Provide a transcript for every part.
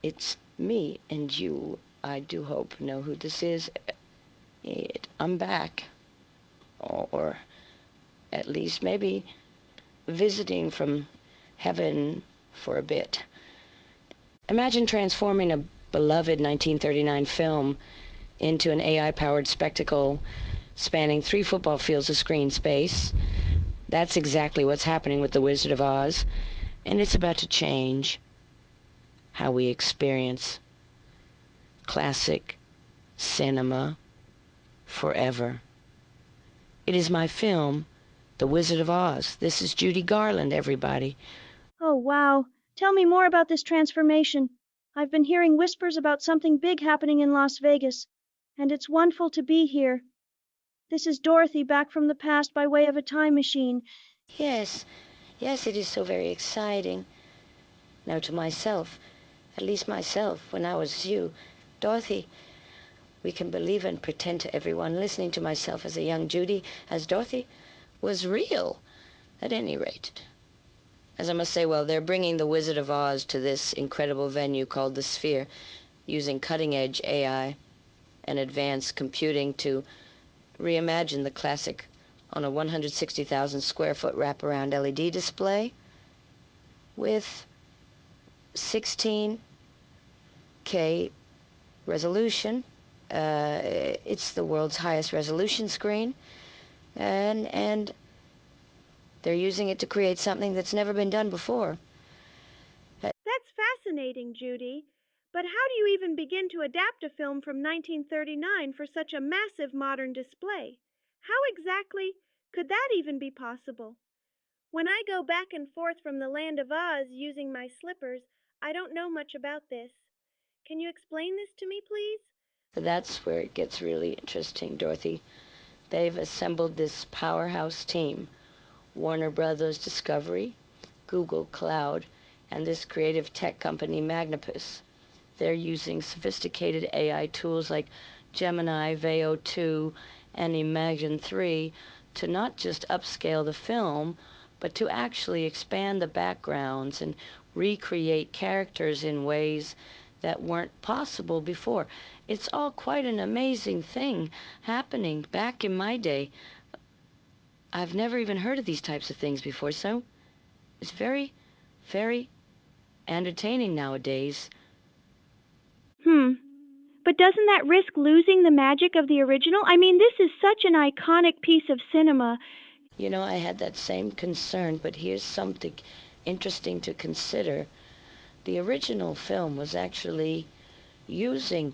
it's me and you. I do hope know who this is. I'm back. Or at least maybe visiting from heaven for a bit. Imagine transforming a beloved 1939 film into an AI-powered spectacle spanning 3 football fields of screen space. That's exactly what's happening with The Wizard of Oz, and it's about to change how we experience classic cinema forever. It is my film, The Wizard of Oz. This is Judy Garland, everybody. Oh, wow. Tell me more about this transformation. I've been hearing whispers about something big happening in Las Vegas, and it's wonderful to be here. This is Dorothy back from the past by way of a time machine. Yes, it is so very exciting. Now to myself, at least myself, when I was you, Dorothy, we can believe and pretend to everyone listening to myself as a young Judy, as Dorothy, was real, at any rate. As I must say, well, they're bringing The Wizard of Oz to this incredible venue called the Sphere, using cutting-edge AI and advanced computing to reimagine the classic on a 160,000 square foot wraparound LED display with 16K resolution. It's the world's highest resolution screen, and they're using it to create something that's never been done before. That's fascinating, Judy. But how do you even begin to adapt a film from 1939 for such a massive modern display? How exactly could that even be possible? When I go back and forth from the land of Oz using my slippers, I don't know much about this. Can you explain this to me, please? That's where it gets really interesting, Dorothy. They've assembled this powerhouse team, Warner Brothers Discovery, Google Cloud, and this creative tech company, Magnipus. They're using sophisticated AI tools like Gemini, Veo 2, and Imagen 3 to not just upscale the film, but to actually expand the backgrounds and recreate characters in ways that weren't possible before. It's all quite an amazing thing happening. Back in my day, I've never even heard of these types of things before, so it's very, very entertaining nowadays. But doesn't that risk losing the magic of the original? I mean, this is such an iconic piece of cinema. You know, I had that same concern, but here's something interesting to consider. The original film was actually using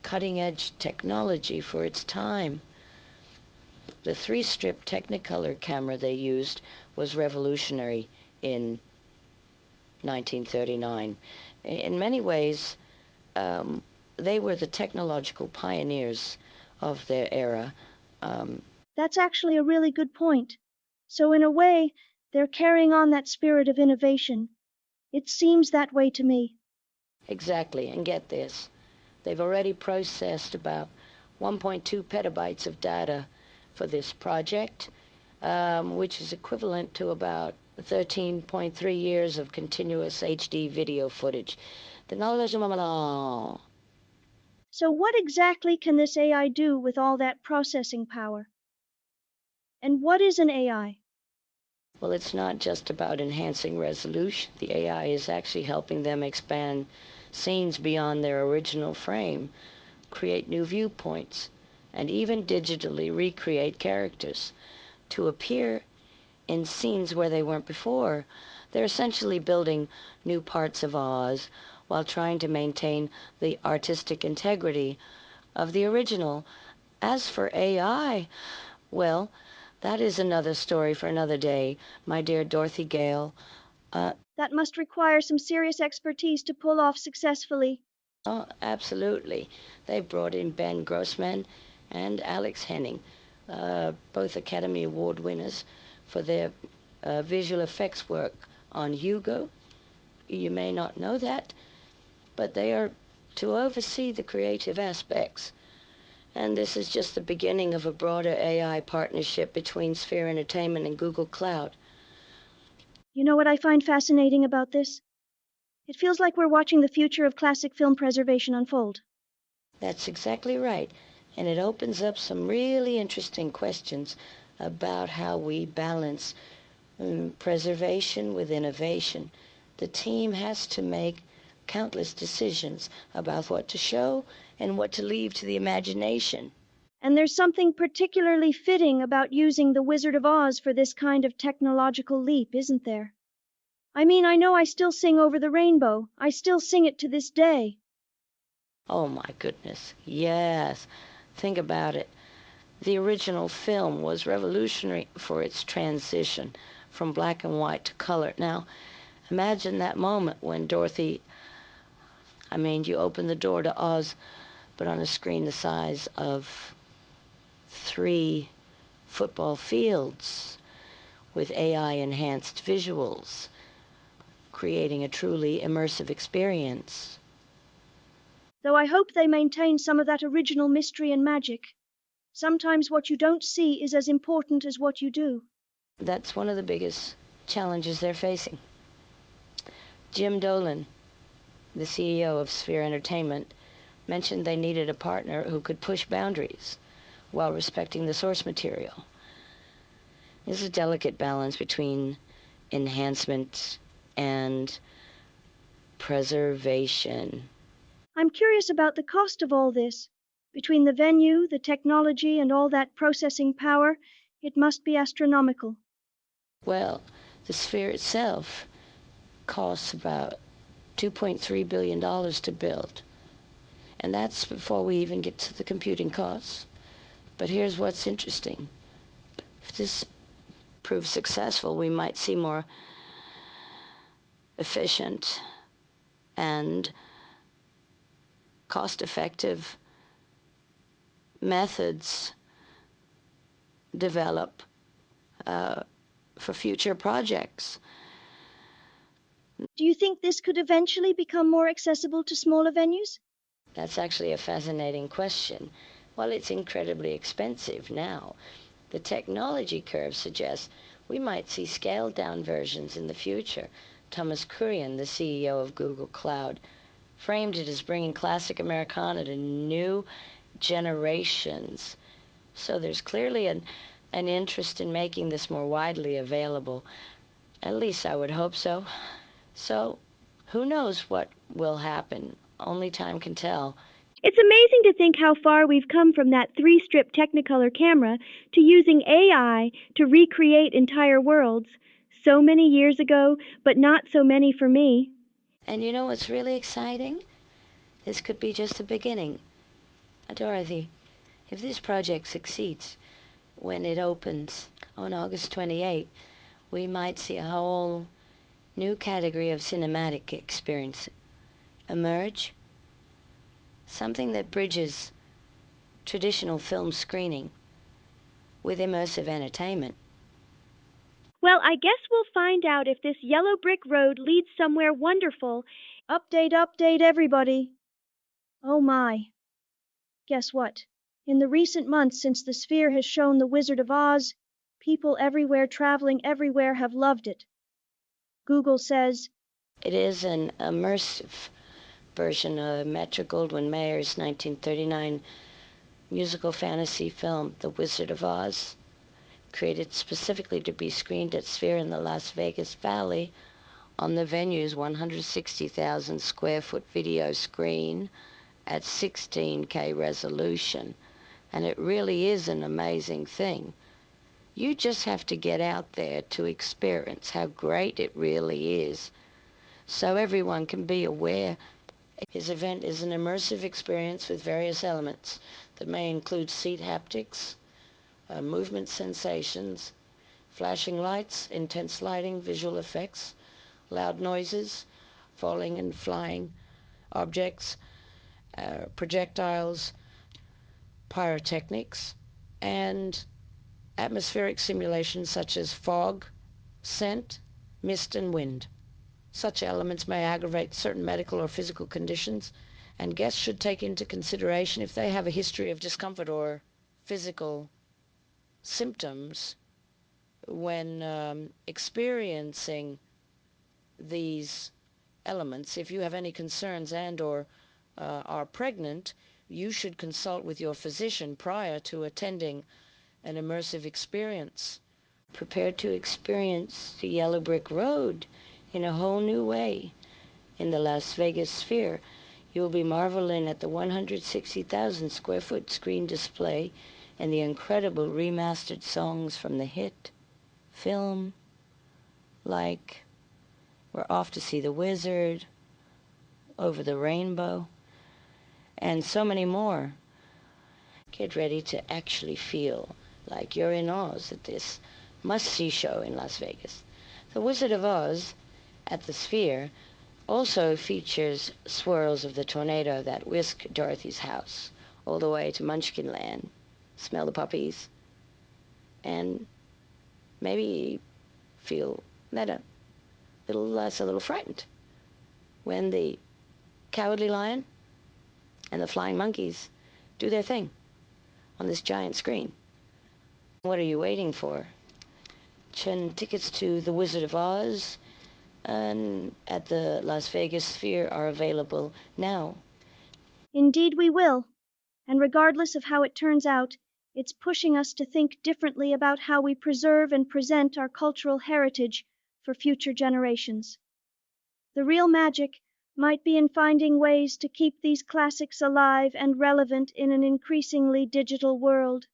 cutting-edge technology for its time. The 3-strip Technicolor camera they used was revolutionary in 1939. In many ways, they were the technological pioneers of their era. That's actually a really good point. So, in a way, they're carrying on that spirit of innovation. It seems that way to me. Exactly, and get this. They've already processed about 1.2 petabytes of data for this project, which is equivalent to about 13.3 years of continuous HD video footage. So, what exactly can this AI do with all that processing power? And what is an AI? Well, it's not just about enhancing resolution. The AI is actually helping them expand scenes beyond their original frame, create new viewpoints, and even digitally recreate characters to appear in scenes where they weren't before. They're essentially building new parts of Oz while trying to maintain the artistic integrity of the original. As for AI, well, that is another story for another day, my dear Dorothy Gale. That must require some serious expertise to pull off successfully. Oh, absolutely. They brought in Ben Grossman and Alex Henning, both Academy Award winners for their visual effects work on Hugo. You may not know that, but they are to oversee the creative aspects. And this is just the beginning of a broader AI partnership between Sphere Entertainment and Google Cloud. You know what I find fascinating about this? It feels like we're watching the future of classic film preservation unfold. That's exactly right. And it opens up some really interesting questions about how we balance preservation with innovation. The team has to make countless decisions about what to show and what to leave to the imagination. And there's something particularly fitting about using The Wizard of Oz for this kind of technological leap, isn't there? I mean, I know I still sing Over the Rainbow. I still sing it to this day. Oh my goodness, yes. Think about it. The original film was revolutionary for its transition from black and white to color. Now, imagine that moment when Dorothy, you open the door to Oz, but on a screen the size of 3 football fields with AI-enhanced visuals, creating a truly immersive experience. Though I hope they maintain some of that original mystery and magic. Sometimes what you don't see is as important as what you do. That's one of the biggest challenges they're facing. Jim Dolan, the CEO of Sphere Entertainment, mentioned they needed a partner who could push boundaries while respecting the source material. There's a delicate balance between enhancement and preservation. I'm curious about the cost of all this. Between the venue, the technology, and all that processing power, it must be astronomical. Well, the Sphere itself costs about $2.3 billion to build. And that's before we even get to the computing costs. But here's what's interesting. If this proves successful, we might see more efficient and cost-effective methods develop for future projects. Do you think this could eventually become more accessible to smaller venues? That's actually a fascinating question. While it's incredibly expensive now, the technology curve suggests we might see scaled-down versions in the future. Thomas Kurian, the CEO of Google Cloud, framed it as bringing classic Americana to new generations. So there's clearly an interest in making this more widely available. At least I would hope so. So who knows what will happen? Only time can tell. It's amazing to think how far we've come from that three-strip Technicolor camera to using AI to recreate entire worlds. So many years ago, but not so many for me. And you know what's really exciting? This could be just the beginning. Dorothy, if this project succeeds, when it opens on August 28th, we might see a whole new category of cinematic experience emerge, something that bridges traditional film screening with immersive entertainment. Well, I guess we'll find out if this yellow brick road leads somewhere wonderful. Update, update, everybody. Oh my. Guess what? In the recent months since the Sphere has shown The Wizard of Oz, people everywhere traveling everywhere have loved it. Google says, It is an immersive version of Metro-Goldwyn-Mayer's 1939 musical fantasy film, The Wizard of Oz, created specifically to be screened at Sphere in the Las Vegas Valley on the venue's 160,000 square foot video screen at 16K resolution. And it really is an amazing thing. You just have to get out there to experience how great it really is, so everyone can be aware. His event is an immersive experience with various elements that may include seat haptics, movement sensations, flashing lights, intense lighting, visual effects, loud noises, falling and flying objects, projectiles, pyrotechnics, and atmospheric simulations such as fog, scent, mist, and wind. Such elements may aggravate certain medical or physical conditions, and guests should take into consideration if they have a history of discomfort or physical symptoms when experiencing these elements. If you have any concerns and or are pregnant, you should consult with your physician prior to attending an immersive experience. Prepare to experience the yellow brick road in a whole new way in the Las Vegas sphere. You will be marveling at the 160,000 square foot screen display and the incredible remastered songs from the hit film, like We're Off to See the Wizard, Over the Rainbow, and so many more. Get ready to actually feel like you're in Oz at this must-see show in Las Vegas. The Wizard of Oz at the Sphere also features swirls of the tornado that whisk Dorothy's house all the way to Munchkin Land. Smell the puppies and maybe feel that a little less, a little frightened when the Cowardly Lion and the Flying Monkeys do their thing on this giant screen. What are you waiting for? Tickets to The Wizard of Oz at the Las Vegas Sphere are available now. Indeed we will. And regardless of how it turns out, it's pushing us to think differently about how we preserve and present our cultural heritage for future generations. The real magic might be in finding ways to keep these classics alive and relevant in an increasingly digital world.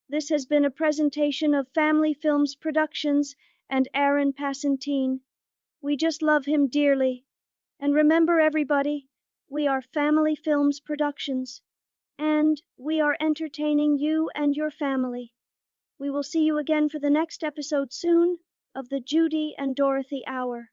This has been a presentation of Family Films Productions and Aaron Passantine. We just love him dearly. And remember, everybody, we are Family Films Productions, and we are entertaining you and your family. We will see you again for the next episode soon of the Judy and Dorothy Hour.